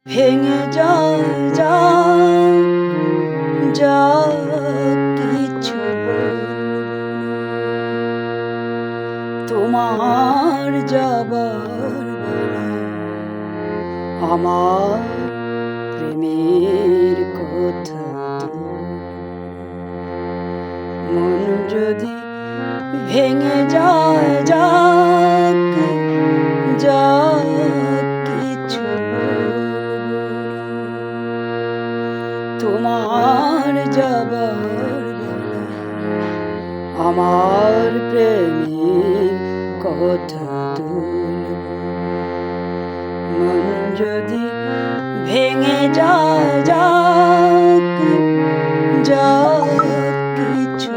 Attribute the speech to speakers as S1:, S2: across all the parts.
S1: ভেঙে যায় যা যা কিছু তোমার যাবার বেলা আমার প্রেমের কথা মন যদি ভেঙে যায় যাক যা কিছু তোমার যাবার বেলা আমার প্রেমের কথা তুলব মন যদি ভেঙে যায় যাক যা কিছু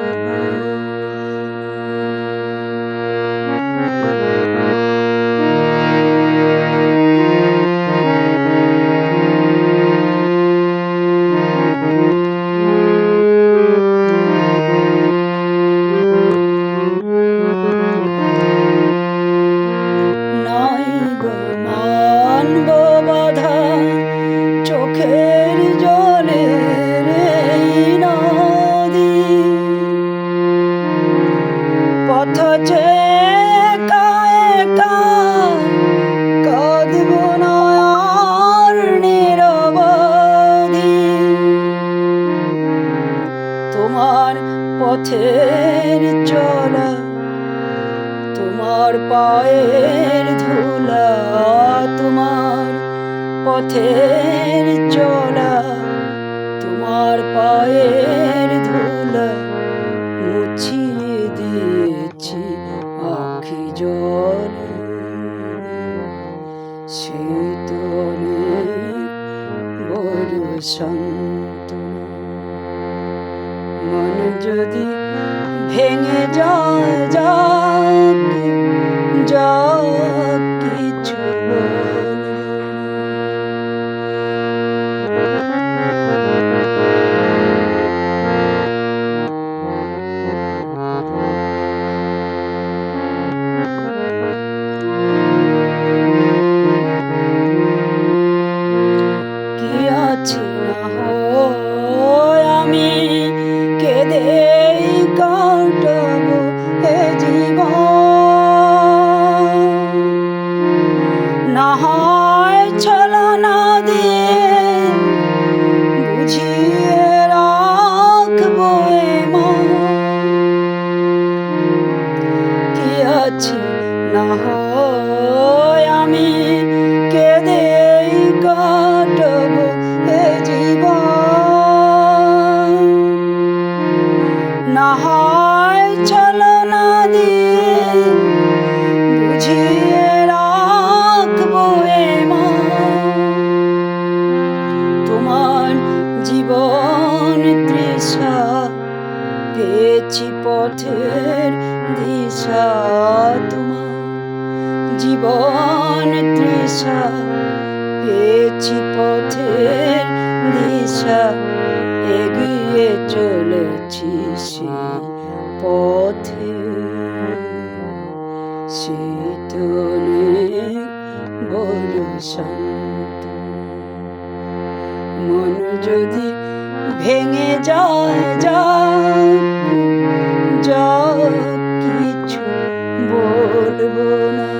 S1: চোখের জলে নদী পথ কাঁদব নয়ার নিরবধি তোমার পথের চলা তোমার পায়ের ধুলা তোমার পথের চলা তোমার পায়ের ধুলা মুছিয়ে দিয়েছি আখি জলে সে তো অনেক বড় সান্ত্বনা মন যদি ভেঙে যায় যাক যা কিছু কি আছি না হয় আমি কেঁদে কাটাবো এ জীবন না হয় ছলনা দিয়ে বুঝিয়ে রাখবো এ মন কি আছি না হয় আমি কেঁদে কাটাবো এ জীবন না হয় ছলনা দিয়ে বুঝিয়ে রাখবো এ মন তোমার জীবন তৃষা পেয়েছি পথের দিশা তোমার জীবন তৃষা পেয়েছি পথের দিশা এগিয়ে চলেছি সেই পথে সে তো অনেক বড় সান্ত্বনা মন যদি ভেঙে যায় যাক যা কিছু বলবো না।